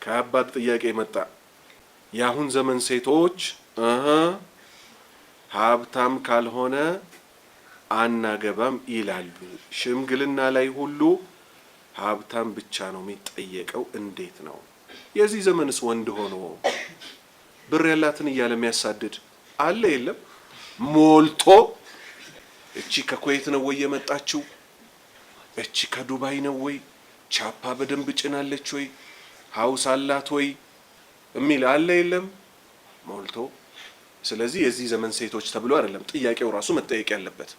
ከባድ ጥያቄ መጣ። የአሁን ዘመን ሴቶች ሀብታም ካልሆነ አናገባም ይላሉ። ሽምግልና ላይ ሁሉ ሀብታም ብቻ ነው የሚጠየቀው። እንዴት ነው? የዚህ ዘመንስ ወንድ ሆኖ ብር ያላትን እያለ የሚያሳድድ አለ የለም? ሞልቶ እቺ ከኩዌት ነው ወይ የመጣችው? እቺ ከዱባይ ነው ወይ? ቻፓ በደንብ ጭናለች ወይ? ሀውስ አላት ወይ የሚል አለ የለም? ሞልቶ። ስለዚህ የዚህ ዘመን ሴቶች ተብሎ አይደለም ጥያቄው ራሱ መጠየቅ ያለበት።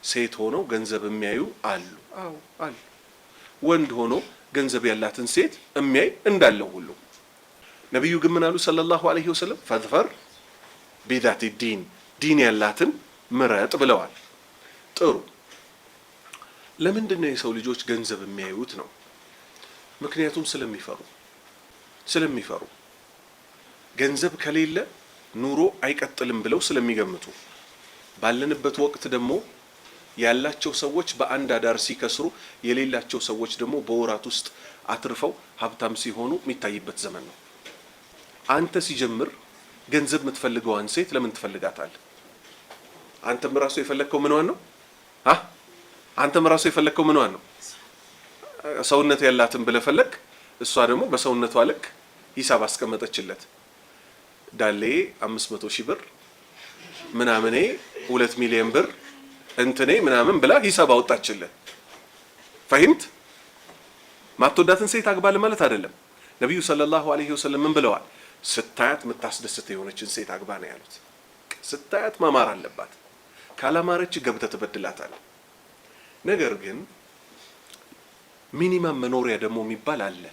ሴት ሆነው ገንዘብ የሚያዩ አሉ። አዎ አሉ። ወንድ ሆኖ ገንዘብ ያላትን ሴት የሚያይ እንዳለው ሁሉ ነብዩ ግን ምን አሉ ሰለላሁ ዐለይሂ ወሰለም? ፈዝፈር ቢዛቲ ዲን ያላትን ምረጥ ብለዋል። ጥሩ። ለምንድን ነው የሰው ልጆች ገንዘብ የሚያዩት ነው? ምክንያቱም ስለሚፈሩ ገንዘብ ከሌለ ኑሮ አይቀጥልም ብለው ስለሚገምቱ። ባለንበት ወቅት ደግሞ ያላቸው ሰዎች በአንድ አዳር ሲከስሩ፣ የሌላቸው ሰዎች ደግሞ በወራት ውስጥ አትርፈው ሀብታም ሲሆኑ የሚታይበት ዘመን ነው። አንተ ሲጀምር ገንዘብ የምትፈልገዋን ሴት ለምን ትፈልጋታለህ? አንተም ራሱ የፈለግከው ምንዋን ነው? አንተም ራሱ የፈለግከው ምንዋን ነው? ሰውነት ያላትን ብለህ ፈለግ። እሷ ደግሞ በሰውነቷ ልክ ሂሳብ አስቀመጠችለት። ዳሌ 500 ሺህ ብር ምናምኔ 2 ሚሊዮን ብር እንትኔ ምናምን ብላ ሂሳብ አወጣችለት። ፈሂምት? ማትወዳትን ሴት አግባል ማለት አይደለም። ነብዩ ሰለላሁ ዐለይሂ ወሰለም ምን ብለዋል? ስታያት የምታስደስት የሆነችን ሴት አግባ ነው ያሉት። ስታያት ማማር አለባት። ካላማረች ገብተህ ትበድላታለህ። ነገር ግን ሚኒመም መኖሪያ ደግሞ የሚባል አለ።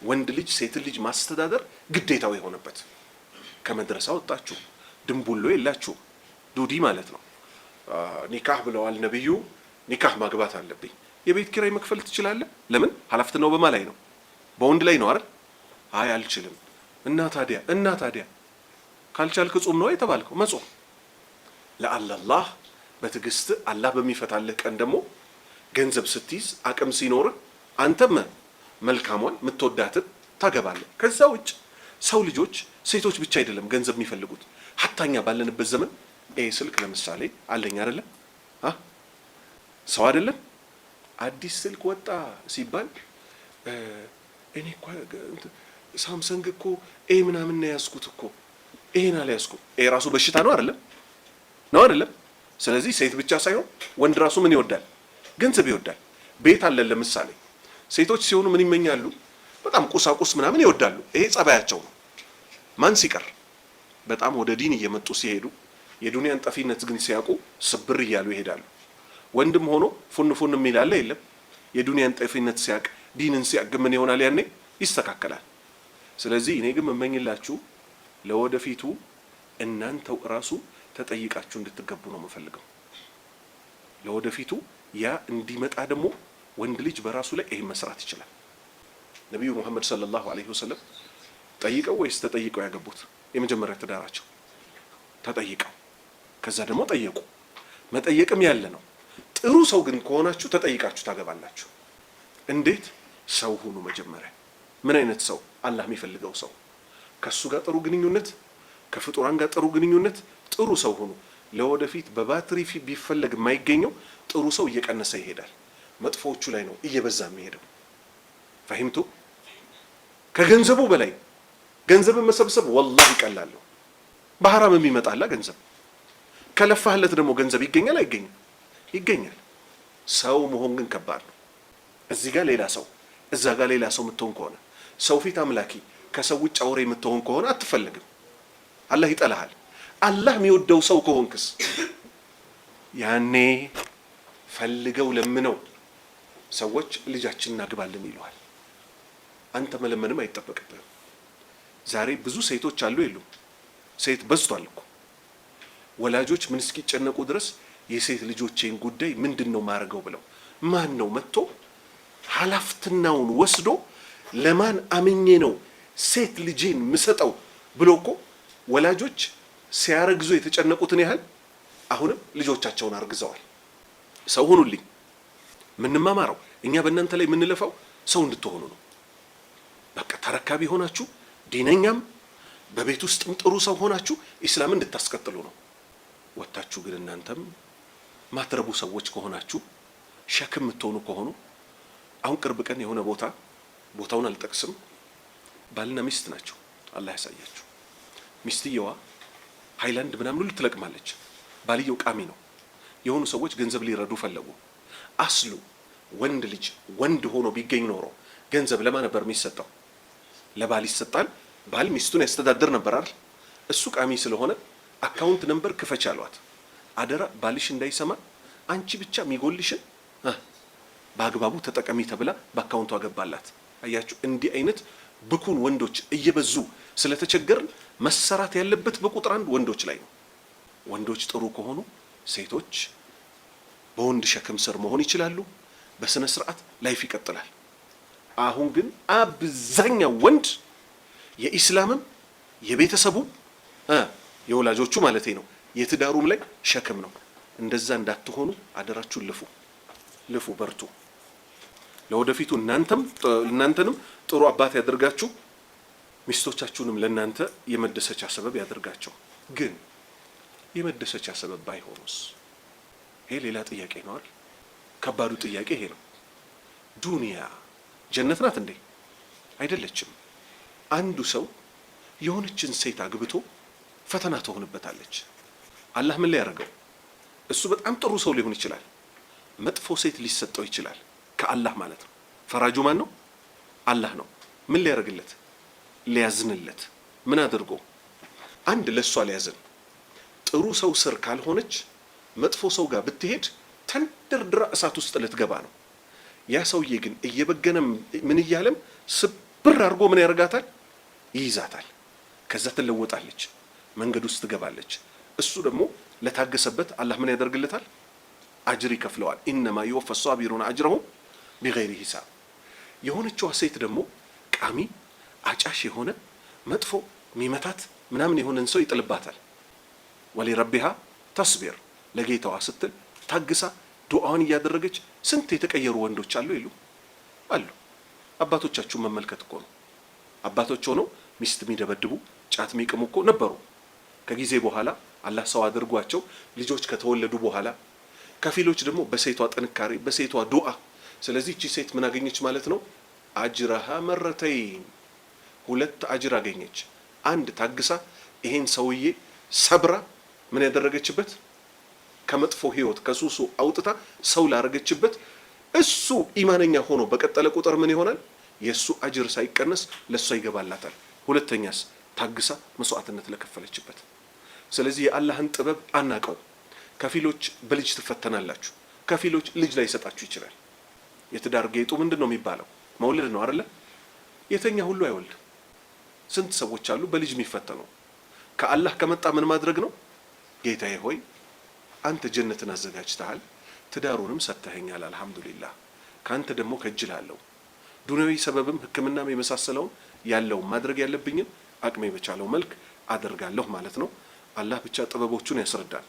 ወንድ ልጅ ሴት ልጅ ማስተዳደር ግዴታው የሆነበት። ከመድረሳ ወጣችሁ ድንቡሎ የላችሁ ዱዲ ማለት ነው። ኒካህ ብለዋል ነብዩ። ኒካህ ማግባት አለብኝ። የቤት ኪራይ መክፈል ትችላለህ? ለምን? ኃላፊነቱ በማ ላይ ነው? በወንድ ላይ ነው አይደል? አይ አልችልም። እና ታዲያ ካልቻልክ ጾም ነው የተባልከው። መጾም ለአላህ በትዕግስት አላህ በሚፈታልህ ቀን ደግሞ ገንዘብ ስትይዝ አቅም ሲኖር አንተም መልካሟን የምትወዳትን ታገባለህ። ከዛ ውጭ ሰው ልጆች ሴቶች ብቻ አይደለም ገንዘብ የሚፈልጉት። ሀታኛ ባለንበት ዘመን ስልክ ለምሳሌ አለኝ አይደለም? ሰው አይደለም አዲስ ስልክ ወጣ ሲባል እኔ እኮ ሳምሰንግ እኮ ምናምን ነው ያዝኩት እኮ ይሄን አልያዝኩም። ራሱ በሽታ ነው አይደለም? ስለዚህ ሴት ብቻ ሳይሆን ወንድ ራሱ ምን ይወዳል? ገንዘብ ይወዳል። ቤት አለን ለምሳሌ ሴቶች ሲሆኑ ምን ይመኛሉ? በጣም ቁሳቁስ ምናምን ይወዳሉ። ይሄ ጸባያቸው ነው። ማን ሲቀር በጣም ወደ ዲን እየመጡ ሲሄዱ የዱንያን ጠፊነት ግን ሲያውቁ ስብር እያሉ ይሄዳሉ። ወንድም ሆኖ ፉን የሚላለ የለም። የዱንያን ጠፊነት ሲያውቅ ዲንን ሲያውቅ ምን ይሆናል? ያኔ ይስተካከላል። ስለዚህ እኔ ግን መመኝላችሁ ለወደፊቱ እናንተው ራሱ ተጠይቃችሁ እንድትገቡ ነው የምፈልገው። ለወደፊቱ ያ እንዲመጣ ደግሞ ወንድ ልጅ በራሱ ላይ ይሄን መስራት ይችላል። ነብዩ መሐመድ ሰለላሁ ዐለይሂ ወሰለም ጠይቀው ወይስ ተጠይቀው ያገቡት? የመጀመሪያ ትዳራቸው ተጠይቀው፣ ከዛ ደግሞ ጠየቁ። መጠየቅም ያለ ነው። ጥሩ ሰው ግን ከሆናችሁ ተጠይቃችሁ ታገባላችሁ። እንዴት? ሰው ሁኑ መጀመሪያ። ምን አይነት ሰው? አላህ የሚፈልገው ሰው። ከሱ ጋር ጥሩ ግንኙነት፣ ከፍጡራን ጋር ጥሩ ግንኙነት፣ ጥሩ ሰው ሁኑ። ለወደፊት በባትሪ ቢፈለግ የማይገኘው ጥሩ ሰው እየቀነሰ ይሄዳል። መጥፎዎቹ ላይ ነው እየበዛ የሚሄደው። ፈሂምቱ? ከገንዘቡ በላይ ገንዘብን መሰብሰብ ወላሂ ይቀላል። በሐራም የሚመጣላ ገንዘብ ከለፋህለት ደግሞ ገንዘብ ይገኛል አይገኝም? ይገኛል። ሰው መሆን ግን ከባድ ነው። እዚህ ጋር ሌላ ሰው እዛ ጋር ሌላ ሰው የምትሆን ከሆነ ሰው ፊት አምላኪ ከሰው ውጭ አውሬ የምትሆን ከሆነ አትፈልግም። አላህ ይጠላሃል። አላህ የሚወደው ሰው ከሆንክስ ያኔ ፈልገው ለምነው ሰዎች ልጃችን እናግባለን ይለዋል። አንተ መለመንም አይጠበቅብህም። ዛሬ ብዙ ሴቶች አሉ የሉም? ሴት በዝቷል እኮ። ወላጆች ምን እስኪጨነቁ ድረስ የሴት ልጆቼን ጉዳይ ምንድነው ማረገው ብለው ማን ነው መጥቶ ኃላፊነቱን ወስዶ ለማን አምኜ ነው ሴት ልጄን ምሰጠው ብሎ እኮ ወላጆች ሲያረግዙ የተጨነቁትን ያህል አሁንም ልጆቻቸውን አርግዘዋል። ሰው ሁኑልኝ። ምንማማረው እኛ በእናንተ ላይ የምንለፋው ሰው እንድትሆኑ ነው። በቃ ተረካቢ ሆናችሁ ዲነኛም በቤት ውስጥም ጥሩ ሰው ሆናችሁ ኢስላምን እንድታስቀጥሉ ነው። ወጣችሁ ግን እናንተም ማትረቡ ሰዎች ከሆናችሁ ሸክም የምትሆኑ ከሆኑ አሁን ቅርብ ቀን የሆነ ቦታውን አልጠቅስም፣ ባልና ሚስት ናቸው። አላህ ያሳያችሁ። ሚስትየዋ ሃይላንድ ምናምን ሁሉ ትለቅማለች። ባልየው ቃሚ ነው። የሆኑ ሰዎች ገንዘብ ሊረዱ ፈለጉ። አስሉ ወንድ ልጅ ወንድ ሆኖ ቢገኝ ኖሮ ገንዘብ ለማን ነበር የሚሰጠው? ለባል ይሰጣል። ባል ሚስቱን ያስተዳድር ነበር አይደል? እሱ ቃሚ ስለሆነ አካውንት ነምበር ክፈች አሏት። አደራ ባልሽ እንዳይሰማ አንቺ ብቻ የሚጎልሽን በአግባቡ ተጠቀሚ ተብላ በአካውንቷ ገባላት። አያችሁ፣ እንዲህ አይነት ብኩን ወንዶች እየበዙ ስለተቸገርን መሰራት ያለበት በቁጥር አንድ ወንዶች ላይ ነው። ወንዶች ጥሩ ከሆኑ ሴቶች በወንድ ሸክም ስር መሆን ይችላሉ። በስነ ስርዓት ላይፍ ይቀጥላል። አሁን ግን አብዛኛው ወንድ የኢስላምም የቤተሰቡ የወላጆቹ ማለት ነው የትዳሩም ላይ ሸክም ነው። እንደዛ እንዳትሆኑ አደራችሁን። ልፉ፣ በርቱ። ለወደፊቱ እናንተንም ጥሩ አባት ያደርጋችሁ፣ ሚስቶቻችሁንም ለእናንተ የመደሰቻ ሰበብ ያደርጋቸው። ግን የመደሰቻ ሰበብ ባይሆኑስ? ይሄ ሌላ ጥያቄ ነው አይደል? ከባዱ ጥያቄ ይሄ ነው። ዱንያ ጀነት ናት እንዴ? አይደለችም። አንዱ ሰው የሆነችን ሴት አግብቶ ፈተና ትሆንበታለች። አላህ ምን ላይ ያደርገው? እሱ በጣም ጥሩ ሰው ሊሆን ይችላል፣ መጥፎ ሴት ሊሰጠው ይችላል። ከአላህ ማለት ነው። ፈራጁ ማን ነው? አላህ ነው። ምን ሊያደርግለት? ሊያዝንለት። ምን አድርጎ? አንድ ለሷ ሊያዝን። ጥሩ ሰው ስር ካልሆነች መጥፎ ሰው ጋር ብትሄድ ተንደርድራ እሳት ውስጥ ልትገባ ነው። ያ ሰውዬ ግን እየበገነም ምን እያለም ስብር አድርጎ ምን ያደርጋታል? ይይዛታል። ከዛ ትለወጣለች፣ መንገድ ውስጥ ትገባለች። እሱ ደግሞ ለታገሰበት አላህ ምን ያደርግለታል? አጅር ይከፍለዋል። ኢነማ ይወፈ ሷቢሩን አጅረሁም ቢገይሪ ሂሳብ። የሆነችዋ ሴት ደግሞ ቃሚ አጫሽ የሆነ መጥፎ ሚመታት ምናምን የሆነን ሰው ይጥልባታል። ወሊረቢሃ ተስቢር፣ ለጌታዋ ስትል ታግሳ ዱዓውን እያደረገች ስንት የተቀየሩ ወንዶች አሉ ይሉ አሉ። አባቶቻችሁን መመልከት እኮ ነው። አባቶች ሆነው ሚስት የሚደበድቡ ጫት የሚቅሙ እኮ ነበሩ። ከጊዜ በኋላ አላህ ሰው አድርጓቸው ልጆች ከተወለዱ በኋላ ከፊሎች ደግሞ በሴቷ ጥንካሬ በሴቷ ዱዓ። ስለዚህ እቺ ሴት ምን አገኘች ማለት ነው? አጅራሃ መረተይን፣ ሁለት አጅር አገኘች። አንድ ታግሳ ይሄን ሰውዬ ሰብራ ምን ያደረገችበት ከመጥፎ ህይወት ከሱሱ አውጥታ ሰው ላረገችበት። እሱ ኢማነኛ ሆኖ በቀጠለ ቁጥር ምን ይሆናል? የሱ አጅር ሳይቀነስ ለሷ ይገባላታል። ሁለተኛስ ታግሳ መስዋዕትነት ለከፈለችበት። ስለዚህ የአላህን ጥበብ አናቀው። ከፊሎች በልጅ ትፈተናላችሁ፣ ከፊሎች ልጅ ላይ ይሰጣችሁ ይችላል። የትዳር ጌጡ ምንድነው የሚባለው? መውለድ ነው አይደለ? የተኛ ሁሉ አይወልድ። ስንት ሰዎች አሉ በልጅ የሚፈተኑ። ከአላህ ከመጣ ምን ማድረግ ነው? ጌታዬ ሆይ አንተ ጀነትን አዘጋጅተሃል፣ ትዳሩንም ሰጥተኸኛል፣ አልহামዱሊላህ። ካንተ ደግሞ ከጅላለሁ። ዱንያዊ ሰበብም ህክምናም የመሳሰለውን ያለው ማድረግ ያለብኝን አቅሜ በቻለው መልክ አደርጋለሁ ማለት ነው። አላህ ብቻ ጥበቦቹን ያስረዳል።